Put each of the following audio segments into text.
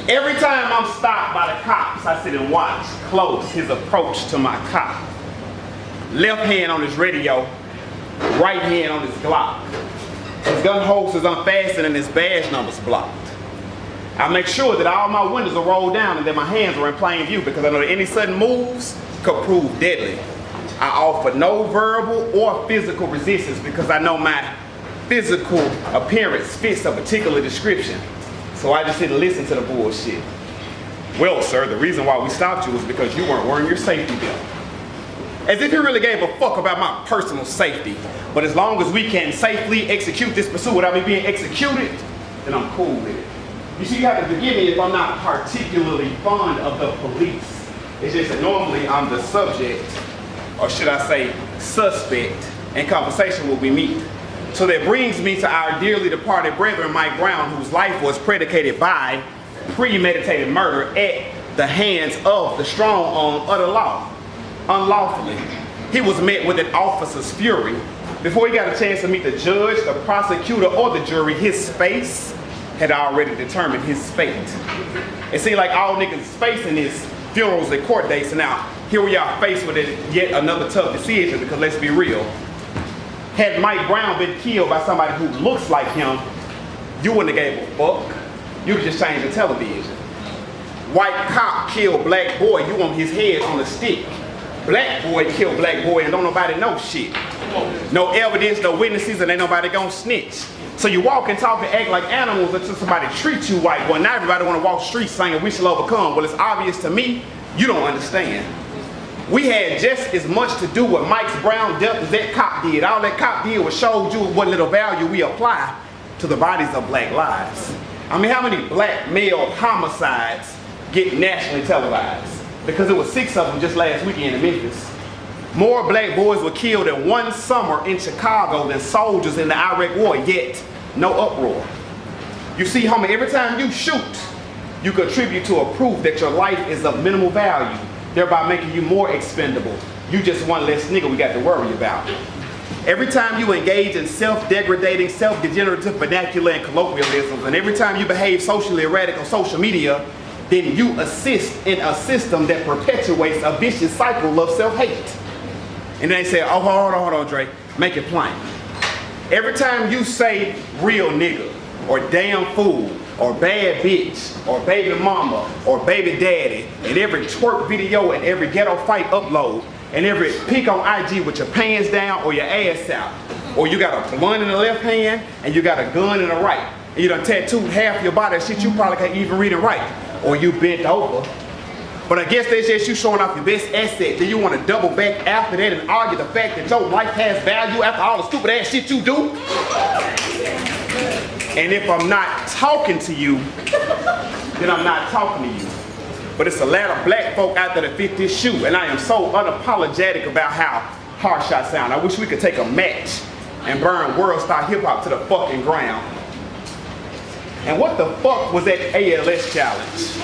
Every time I'm stopped by the cops, I sit and watch close his approach to my cop. Left hand on his radio, right hand on his Glock. His gun holster's unfastened and his badge number's blocked. I make sure that all my windows are rolled down and that my hands are in plain view because I know that any sudden moves could prove deadly. I offer no verbal or physical resistance because I know my physical appearance fits a particular description. So I just didn't listen to the bullshit. Well, sir, the reason why we stopped you was because you weren't wearing your safety belt. As if he really gave a fuck about my personal safety. But as long as we can safely execute this pursuit without me being executed, then I'm cool with it. You see, you have to forgive me if I'm not particularly fond of the police. It's just that normally I'm the subject, or should I say suspect, in conversation when we meet. So that brings me to our dearly departed brethren, Mike Brown, whose life was predicated by premeditated murder at the hands of the strong arm of the law, unlawfully. He was met with an officer's fury. Before he got a chance to meet the judge, the prosecutor, or the jury, his face had already determined his fate. It seemed like all niggas facing his funerals and court dates, and now here we are faced with yet another tough decision, because let's be real. Had Mike Brown been killed by somebody who looks like him, you wouldn't have gave a fuck. You could just change the television. White cop killed black boy, you want his head on a stick. Black boy killed black boy and don't nobody know shit. No evidence, no witnesses, and ain't nobody gonna snitch. So you walk and talk and act like animals until somebody treats you white boy. Now everybody wanna walk streets saying we shall overcome. Well, it's obvious to me, you don't understand. We had just as much to do with Mike Brown's death as that cop did. All that cop did was showed you what little value we apply to the bodies of black lives. I mean, how many black male homicides get nationally televised? Because there was 6 of them just last weekend in Memphis. More black boys were killed in one summer in Chicago than soldiers in the Iraq War, yet no uproar. You see, homie, every time you shoot, you contribute to a proof that your life is of minimal value, thereby making you more expendable. You just one less nigga we got to worry about. Every time you engage in self-degradating, self-degenerative vernacular and colloquialisms, and every time you behave socially erratic on social media, then you assist in a system that perpetuates a vicious cycle of self-hate. And then they say, oh, hold on, Dre, make it plain. Every time you say real nigga, or damn fool, or bad bitch, or baby mama, or baby daddy, and every twerk video and every ghetto fight upload, and every pic on IG with your pants down or your ass out, or you got a blunt in the left hand and you got a gun in the right, and you done tattooed half your body, that shit you probably can't even read and write, or you bent over. But I guess that's just you showing off your best asset. Then you want to double back after that and argue the fact that your life has value after all the stupid ass shit you do. And if I'm not talking to you, then I'm not talking to you. But it's a lot of black folk out there that fit this shoe, and I am so unapologetic about how harsh I sound. I wish we could take a match and burn world star hip hop to the fucking ground. And what the fuck was that ALS challenge?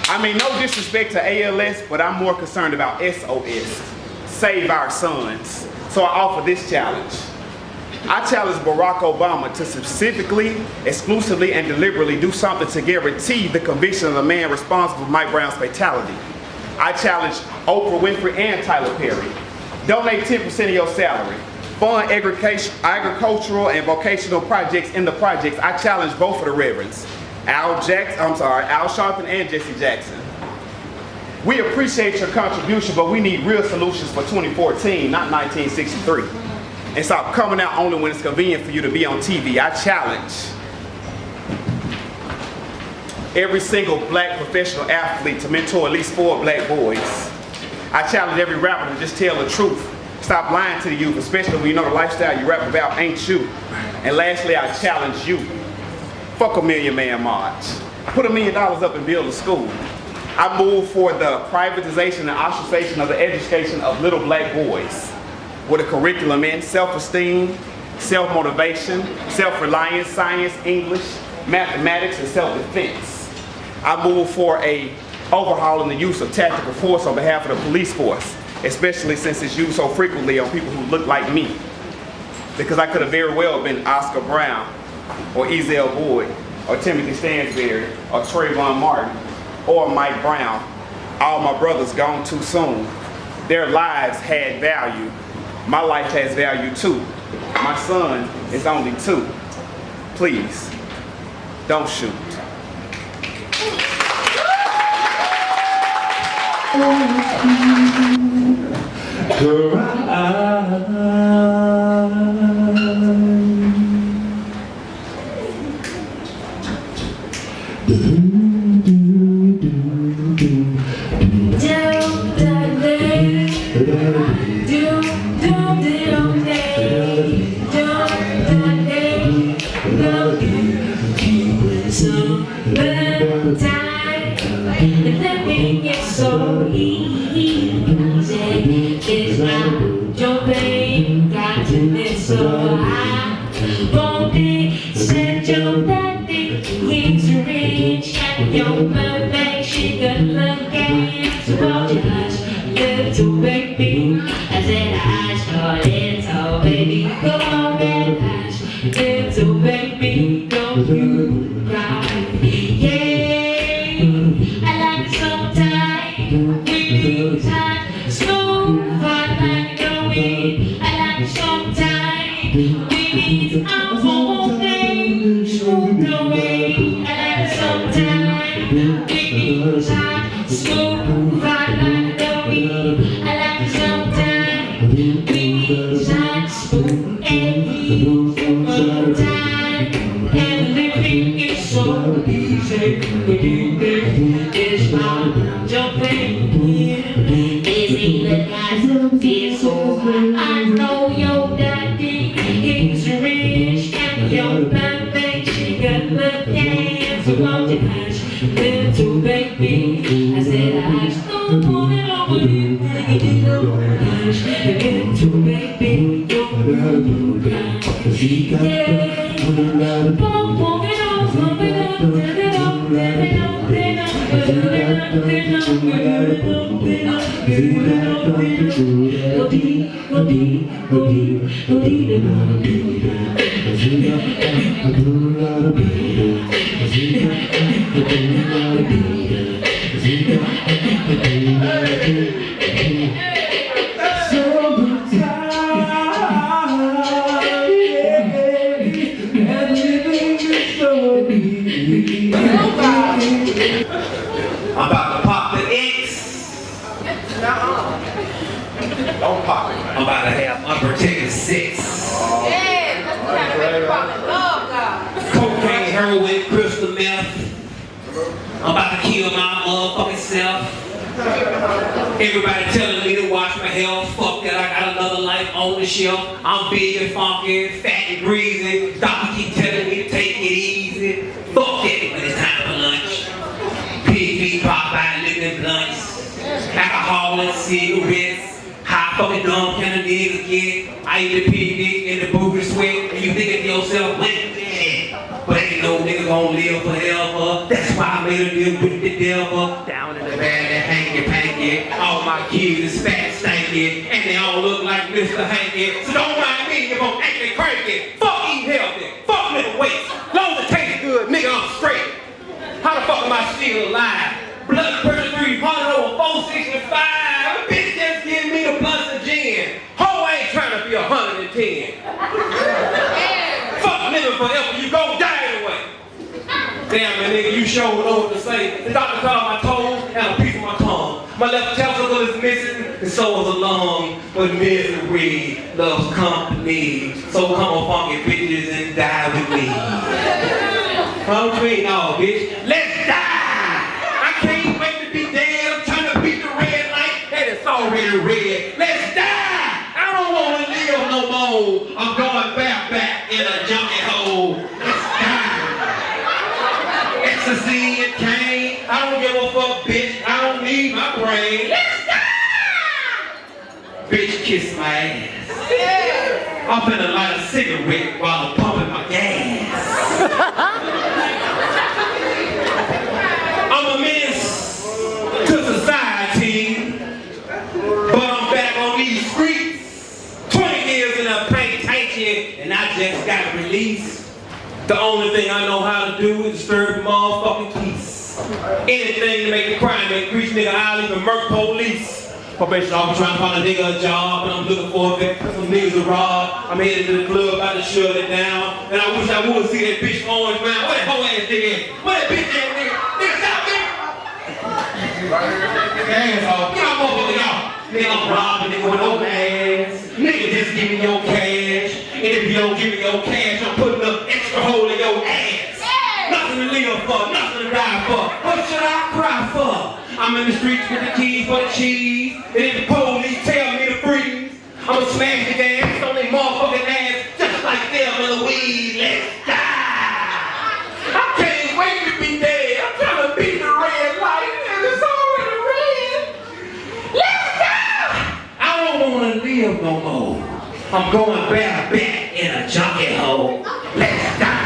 I mean, no disrespect to ALS, but I'm more concerned about SOS, Save Our Sons. So I offer this challenge. I challenge Barack Obama to specifically, exclusively, and deliberately do something to guarantee the conviction of the man responsible for Mike Brown's fatality. I challenge Oprah Winfrey and Tyler Perry. Donate 10% of your salary. Fund agricultural and vocational projects in the projects. I challenge both of the reverends, Al Sharpton and Jesse Jackson. We appreciate your contribution, but we need real solutions for 2014, not 1963. And stop coming out only when it's convenient for you to be on TV. I challenge every single black professional athlete to mentor at least 4 black boys. I challenge every rapper to just tell the truth. Stop lying to the youth, especially when you know the lifestyle you rap about ain't you. And lastly, I challenge you. Fuck $1 Million Man March. Put $1 million up and build a school. I move for the privatization and ostracization of the education of little black boys, with a curriculum in self-esteem, self-motivation, self-reliance, science, English, mathematics, and self-defense. I move for a overhaul in the use of tactical force on behalf of the police force, especially since it's used so frequently on people who look like me. because I could have very well been Oscar Brown, or Ezell Boyd, or Timothy Stansberry, or Trayvon Martin, or Mike Brown. All my brothers gone too soon. Their lives had value. My life has value too. My son is only 2. Please, don't shoot. So easy, it's not jumping, got to be so high. Won't it set your daddy? He's rich and your birthday, she got the gas. Well, just little baby, I said hush, oh little baby, go on and hush, little baby, don't you cry. Yeah. Smooth, like the wind. I like sometimes. Baby, I'm all day. Smooth the way. I like sometimes. Baby, smooth, like the wind. I like sometimes. Baby, smooth and sometimes. And living is so easy. It's not jumping. I know your daddy, he's rich, and your birthday, she got the gas. So won't you hush, little baby? I said hush, don't put it over you, hush, little baby, don't you cry. Yeah, don't put it over me, I'm about to pop the X. Don't pop it. I'm about to have unprotected sex. Yeah, that's the kind of thing you probably love, God. Cocaine, heroin, crystal meth. I'm about to kill my motherfucking self. Everybody telling me to watch my health. Fuck that, I got another life on the shelf. I'm big and funky, fat and greasy. Doctor keep telling me to take it easy. Fuck that when it's time for lunch. Pig feet, Popeye, living blunts. Alcohol and cigarettes. How fucking dumb can a nigga get? I eat the pig dick and the booger sweat. And you thinking to yourself, wait a minute. But ain't no nigga gonna live forever. That's why I made a deal with the devil. Down in the bag and hanky-panky. All my kids is fat and stanky. And they all look like Mr. Hanky. So don't mind me if I'm acting cranky. Fuck eating healthy. Fuck little weights. Long as it tastes good, nigga, I'm straight. How the fuck am I still alive? Blood pressure 300 over 465. Bitch just give me the blunts of gin. Ho ain't trying to be 110. Fuck living forever, you gon' die anyway. Damn, man, nigga, you sure know what to say. The doctor called my toes and a piece of my tongue. My left testicle is missing, and so is a lung. But misery loves company. So come on, funky bitches, and die with me. Huh, what you mean? No, bitch. Let's die! I can't wait to be dead. I'm trying to beat the red light, and it's already red. Let's die! I don't want to live no more. I'm going back in a junkie hole. Let's die! Ecstasy and cane. I don't give a fuck, bitch. I don't need my brain. Let's die! Bitch, kiss my ass. Yeah. I'm finna light a cigarette while I'm pumping my gas. I'm a menace to society, but I'm back on these streets. 20 years in a paint tank release. The only thing I know how to do is disturb the motherfucking peace. Anything to make the crime increase, nigga, I'll even murk police. Probation officer trying to find a nigga a job, and I'm looking for a vet for some niggas to rob. I'm headed to the club, about to shut it down. And I wish I would see that bitch orange man. Where that hoe ass nigga at? Where that bitch at, nigga? Nigga, stop, nigga! Asshole, get my motherfucker out. Nigga, I'm robbing nigga with open ass. Nigga, just give me your cash. And if you don't give me your cash, I'm putting an extra hole in your ass. Nothing to live for, nothing to die for. What should I cry for? I'm in the streets with the keys for the cheese. And if the police tell me to freeze, I'ma smash the gas on their motherfucking ass just like Thelma and Louise. Let's die. I can't wait to be dead. I'm trying to beat the red light and it's already red. Let's die. I don't wanna live no more. I'm going bareback in a junkie hole. Let's die.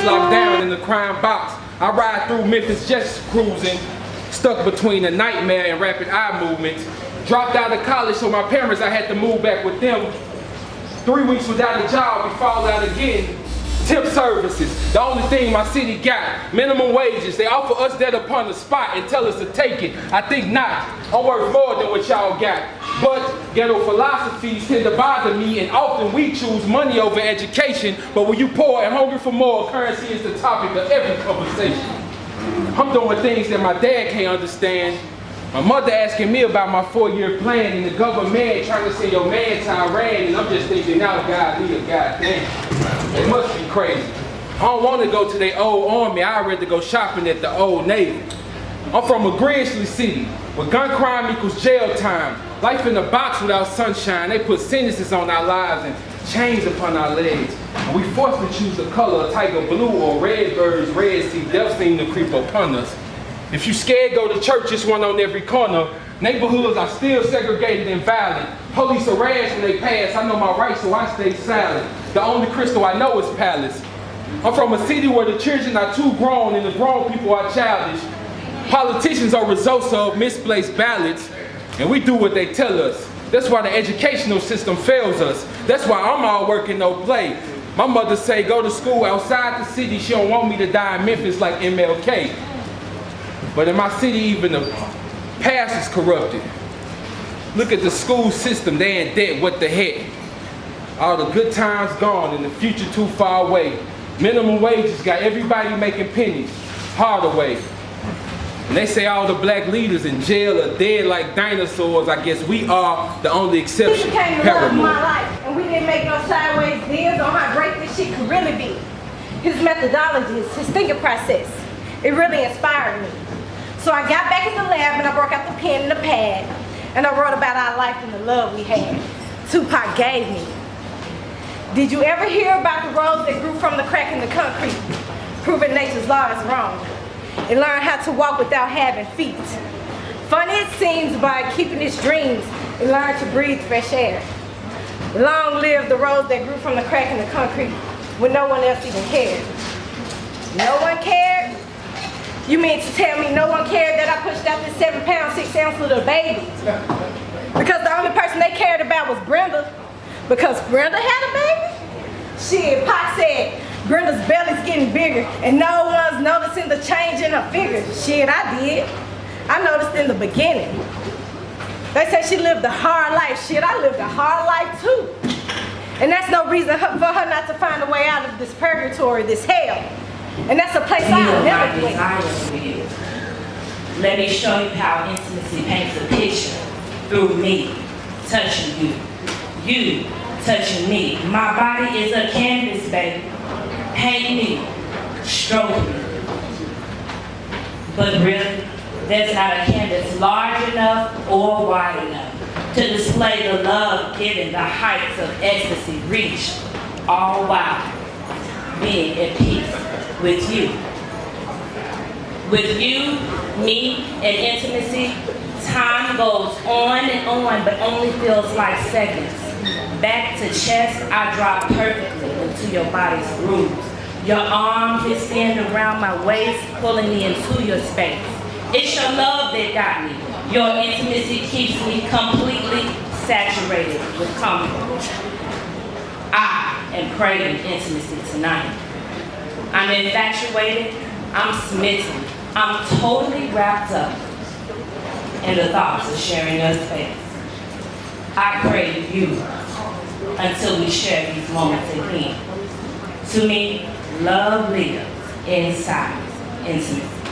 Locked down in the crime box. I ride through Memphis just cruising, stuck between a nightmare and rapid eye movements. Dropped out of college, so my parents, I had to move back with them. 3 weeks without a job, we fall out again. Tip services, the only thing my city got. Minimum wages, they offer us that upon the spot and tell us to take it. I think not, I'm worth more than what y'all got. But ghetto philosophies tend to bother me, and often we choose money over education. But when you poor and hungry for more, currency is the topic of every conversation. I'm doing things that my dad can't understand. My mother asking me about my 4-year plan, and the government trying to send your man to Iran, and I'm just thinking, now God, leave a goddamn. They must be crazy. I don't want to go to their old army, I'd rather go shopping at the Old Navy. I'm from a Grizzly city, where gun crime equals jail time. Life in a box without sunshine. They put sentences on our lives and chains upon our legs. And we forced to choose the color of tiger blue or red birds, red sea. Death seem to creep upon us. If you scared, go to church, just one on every corner. Neighborhoods are still segregated and violent. Police are rash when they pass. I know my rights, so I stay silent. The only crystal I know is Palace. I'm from a city where the children are too grown and the grown people are childish. Politicians are results of misplaced ballots, and we do what they tell us. That's why the educational system fails us. That's why I'm all work and no play. My mother say go to school outside the city. She don't want me to die in Memphis like MLK. But in my city, even the past is corrupted. Look at the school system, they in debt, what the heck? All the good times gone and the future too far away. Minimum wages got everybody making pennies, harder way. And they say all the black leaders in jail are dead like dinosaurs. I guess we are the only exception. He came to love my life, and we didn't make no sideways deals on how great this shit could really be. His methodologies, his thinking process, it really inspired me. So I got back in the lab and I broke out the pen and the pad, and I wrote about our life and the love we had. Tupac gave me. Did you ever hear about the roads that grew from the crack in the concrete, proving nature's law is wrong? And learn how to walk without having feet. Funny it seems, by keeping his dreams and learn to breathe fresh air. Long live the roads that grew from the crack in the concrete when no one else even cared. No one cared? You mean to tell me no one cared that I pushed out this 7-pound, 6-ounce little baby? Because the only person they cared about was Brenda. Because Brenda had a baby. Shit, Pac said, Brenda's belly's getting bigger and no one's noticing the change in her figure. Shit, I did. I noticed in the beginning. They say she lived a hard life. Shit, I lived a hard life too. And that's no reason for her not to find a way out of this purgatory, this hell. And that's a place I'll never Feel be. my desire for you. Let me show you how intimacy paints a picture through me touching you. You touching me. My body is a canvas, baby. Paint me, stroke me. But really, there's not a canvas large enough or wide enough to display the love given the heights of ecstasy reached, all while being at peace with you. With you, me, and intimacy, time goes on and on, but only feels like seconds. Back to chest, I drop perfectly into your body's grooves. Your arms extend around my waist, pulling me into your space. It's your love that got me. Your intimacy keeps me completely saturated with comfort. I am craving intimacy tonight. I'm infatuated, I'm smitten, I'm totally wrapped up in the thoughts of sharing your space. I crave you until we share these moments again. To me, love lives inside intimacy.